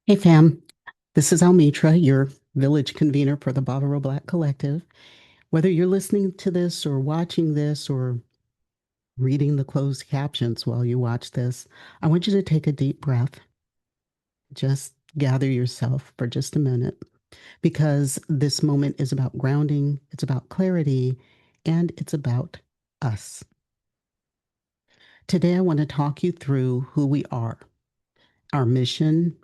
Hey fam, this is Almitra, your village convener for the Bávaro Black Collective. Whether you're listening to this or watching this or reading the closed captions while you watch this, I want you to take a deep breath. Just gather yourself for just a minute because this moment is about grounding, it's about clarity, and it's about us. Today, I want to talk you through who we are, our mission,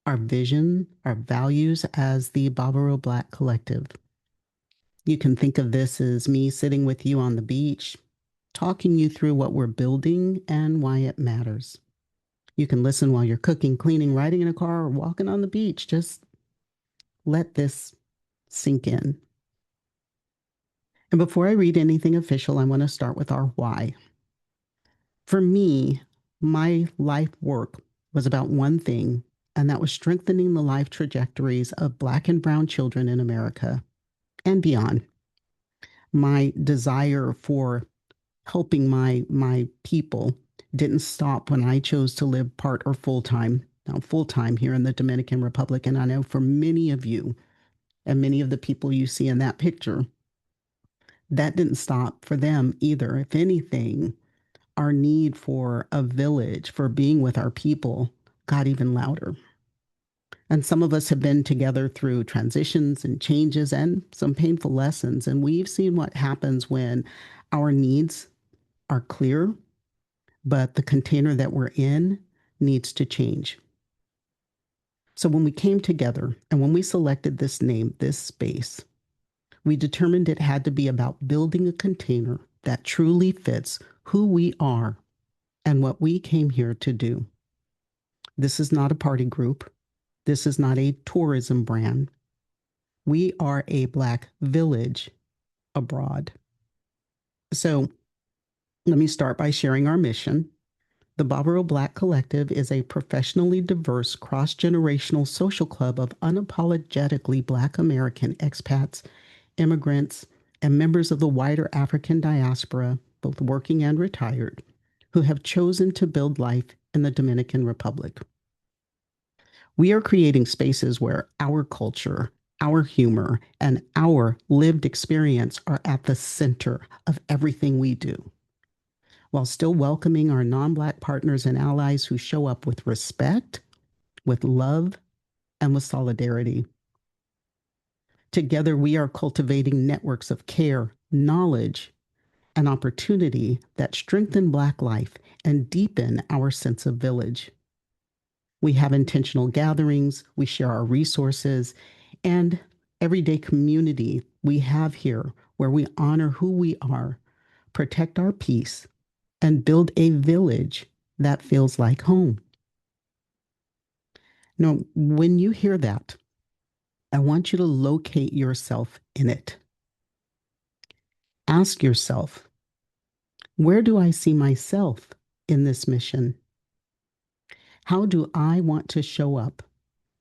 our vision, our values as the Bávaro Black Collective. You can think of this as me sitting with you on the beach, talking you through what we're building and why it matters. You can listen while you're cooking, cleaning, riding in a car, or walking on the beach. Just let this sink in. And before I read anything official, I want to start with our why. For me, my life work was about one thing, and that was strengthening the life trajectories of Black and Brown children in America and beyond. My desire for helping my people didn't stop when I chose to live part or full time. Now, full time here in the Dominican Republic. And I know for many of you and many of the people you see in that picture, that didn't stop for them either. If anything, our need for a village, for being with our people, got even louder. And some of us have been together through transitions and changes and some painful lessons. And we've seen what happens when our needs are clear but the container that we're in needs to change. So when we came together and when we selected this name, this space, we determined it had to be about building a container that truly fits who we are and what we came here to do. This is not a party group. This is not a tourism brand. We are a Black village abroad. So let me start by sharing our mission. The Bávaro Black Collective is a professionally diverse, cross generational social club of unapologetically Black American expats, immigrants, and members of the wider African diaspora, both working and retired, who have chosen to build life in the Dominican Republic. We are creating spaces where our culture, our humor, and our lived experience are at the center of everything we do, while still welcoming our non Black partners and allies who show up with respect, with love, and with solidarity. Together, we are cultivating networks of care, knowledge, and opportunity that strengthen Black life and deepen our sense of village. We have intentional gatherings, we share our resources, and everyday community we have here where we honor who we are, protect our peace, and build a village that feels like home. Now, when you hear that, I want you to locate yourself in it. Ask yourself, where do I see myself in this mission? How do I want to show up,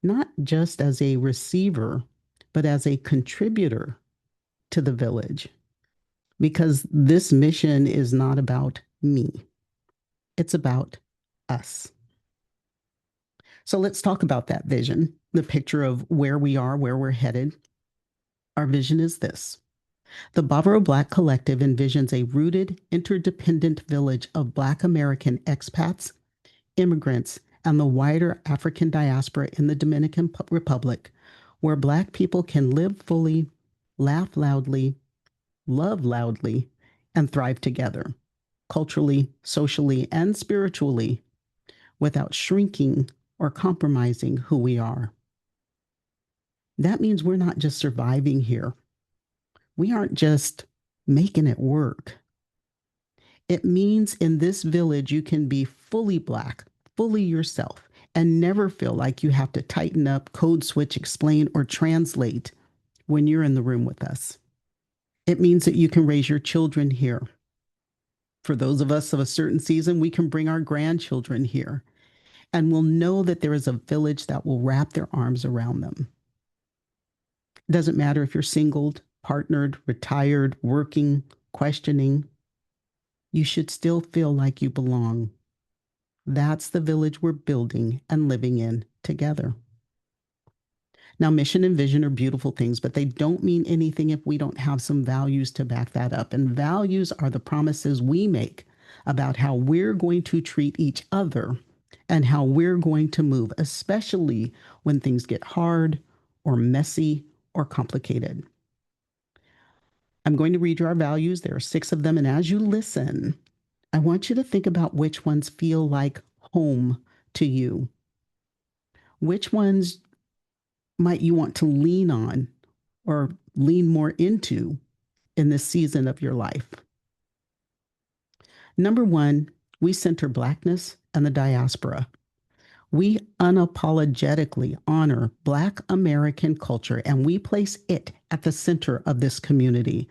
not just as a receiver, but as a contributor to the village? Because this mission is not about me, it's about us. So let's talk about that vision, the picture of where we are, where we're headed. Our vision is this: the Bávaro Black Collective envisions a rooted, interdependent village of Black American expats, immigrants, and the wider African diaspora in the Dominican Republic, where Black people can live fully, laugh loudly, love loudly, and thrive together, culturally, socially, and spiritually, without shrinking or compromising who we are. That means we're not just surviving here. We aren't just making it work. It means in this village, you can be fully Black, fully yourself, and never feel like you have to tighten up, code switch, explain, or translate when you're in the room with us. It means that you can raise your children here. For those of us of a certain season, we can bring our grandchildren here, and we'll know that there is a village that will wrap their arms around them. It doesn't matter if you're singled, partnered, retired, working, questioning, you should still feel like you belong. That's the village we're building and living in together. Now, mission and vision are beautiful things, but they don't mean anything if we don't have some values to back that up. And values are the promises we make about how we're going to treat each other and how we're going to move, especially when things get hard or messy or complicated. I'm going to read you our values. There are 6 of them. And as you listen, I want you to think about which ones feel like home to you. Which ones might you want to lean on or lean more into in this season of your life? Number 1, we center Blackness and the diaspora. We unapologetically honor Black American culture and we place it at the center of this community,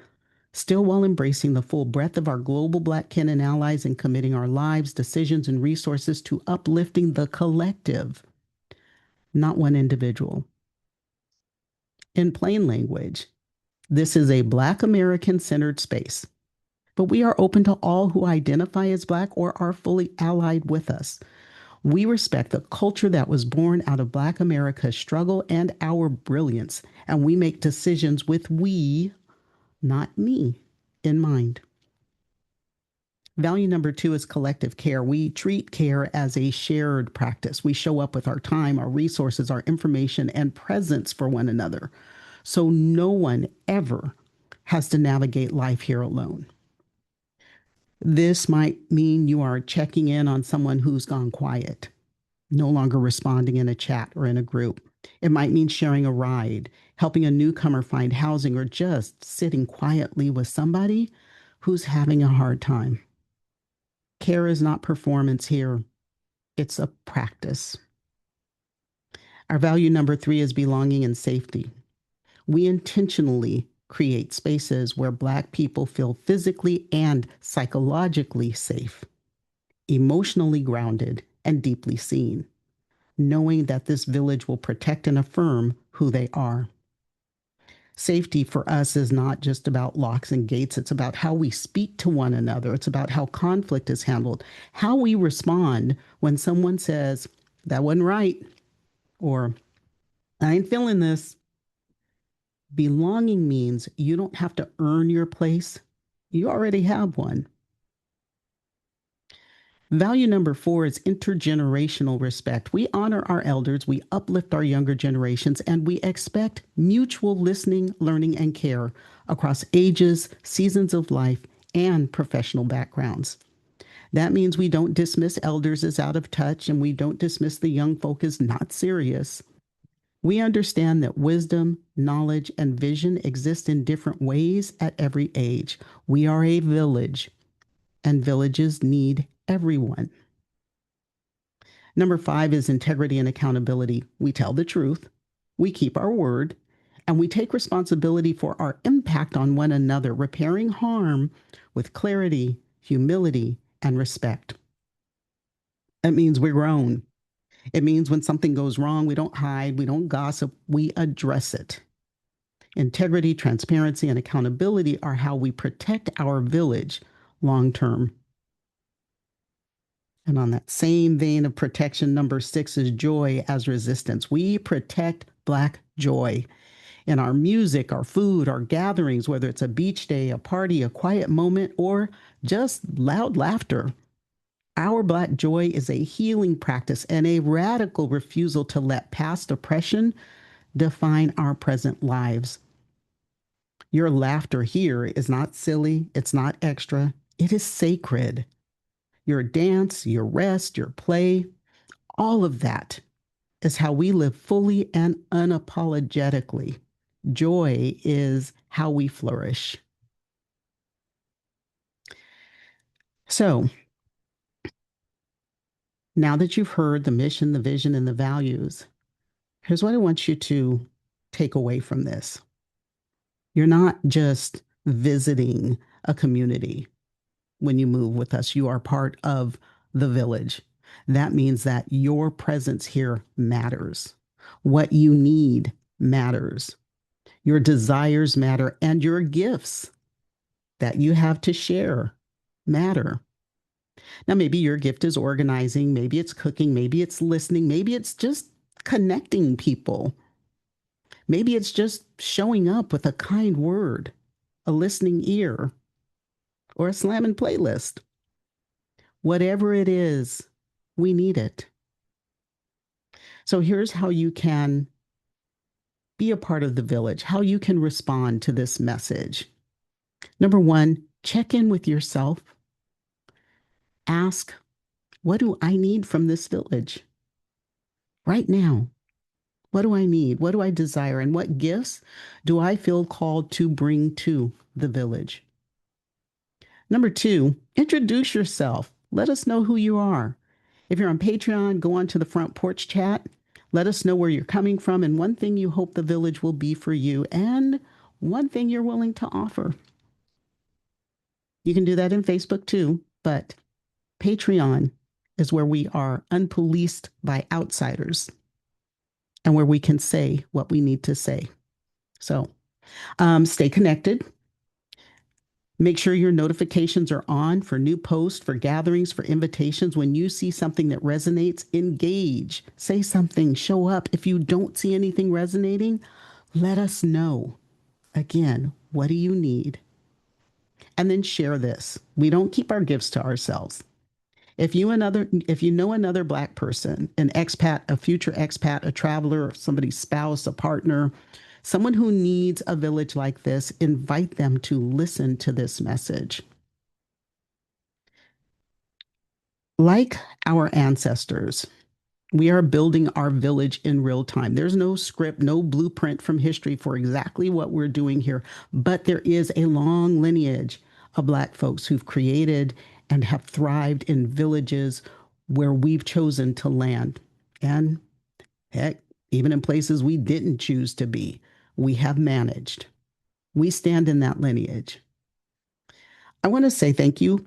still while embracing the full breadth of our global Black kin and allies and committing our lives, decisions, and resources to uplifting the collective, not one individual. In plain language, this is a Black American-centered space, but we are open to all who identify as Black or are fully allied with us. We respect the culture that was born out of Black America's struggle and our brilliance, and we make decisions with we, not me, in mind. Value number 2 is collective care. We treat care as a shared practice. We show up with our time, our resources, our information, and presence for one another. So no one ever has to navigate life here alone. This might mean you are checking in on someone who's gone quiet, no longer responding in a chat or in a group. It might mean sharing a ride, helping a newcomer find housing, or just sitting quietly with somebody who's having a hard time. Care is not performance here. It's a practice. Our value number 3 is belonging and safety. We intentionally create spaces where Black people feel physically and psychologically safe, emotionally grounded, and deeply seen, knowing that this village will protect and affirm who they are. Safety for us is not just about locks and gates. It's about how we speak to one another. It's about how conflict is handled, how we respond when someone says, that wasn't right, or I ain't feeling this. Belonging means you don't have to earn your place. You already have one. Value number 4 is intergenerational respect. We honor our elders, we uplift our younger generations, and we expect mutual listening, learning, and care across ages, seasons of life, and professional backgrounds. That means we don't dismiss elders as out of touch, and we don't dismiss the young folk as not serious. We understand that wisdom, knowledge, and vision exist in different ways at every age. We are a village, and villages need everyone. Number 5 is integrity and accountability. We tell the truth, we keep our word, and we take responsibility for our impact on one another, repairing harm with clarity, humility, and respect. That means we're grown. It means when something goes wrong, we don't hide, we don't gossip, we address it. Integrity, transparency, and accountability are how we protect our village long term. And on that same vein of protection, number 6 is joy as resistance. We protect Black joy in our music, our food, our gatherings, whether it's a beach day, a party, a quiet moment, or just loud laughter. Our Black joy is a healing practice and a radical refusal to let past oppression define our present lives. Your laughter here is not silly, it's not extra, it is sacred. Your dance, your rest, your play, all of that is how we live fully and unapologetically. Joy is how we flourish. So, now that you've heard the mission, the vision, and the values, here's what I want you to take away from this. You're not just visiting a community when you move with us, you are part of the village. That means that your presence here matters. What you need matters. Your desires matter, and your gifts that you have to share matter. Now, maybe your gift is organizing, maybe it's cooking, maybe it's listening, maybe it's just connecting people. Maybe it's just showing up with a kind word, a listening ear, or a slamming playlist. Whatever it is, we need it. So here's how you can be a part of the village, how you can respond to this message. Number one, check in with yourself. Ask, what do I need from this village right now? What do I need? What do I desire? And what gifts do I feel called to bring to the village? Number two, introduce yourself. Let us know who you are. If you're on Patreon, go on to the front porch chat. Let us know where you're coming from and one thing you hope the village will be for you and one thing you're willing to offer. You can do that in Facebook too, but Patreon is where we are unpoliced by outsiders and where we can say what we need to say. So stay connected. Make sure your notifications are on for new posts, for gatherings, for invitations. When you see something that resonates, engage. Say something, show up. If you don't see anything resonating, let us know. Again, what do you need? And then share this. We don't keep our gifts to ourselves. If you know another Black person, an expat, a future expat, a traveler, somebody's spouse, a partner, someone who needs a village like this, invite them to listen to this message. Like our ancestors, we are building our village in real time. There's no script, no blueprint from history for exactly what we're doing here, but there is a long lineage of Black folks who've created and have thrived in villages where we've chosen to land. And heck, even in places we didn't choose to be, we have managed. We stand in that lineage. I want to say thank you.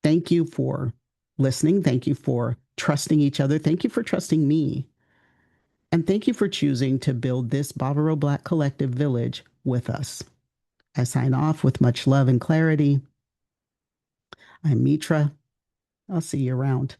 Thank you for listening. Thank you for trusting each other. Thank you for trusting me. And thank you for choosing to build this Bávaro Black Collective village with us. I sign off with much love and clarity. I'm Mitra. I'll see you around.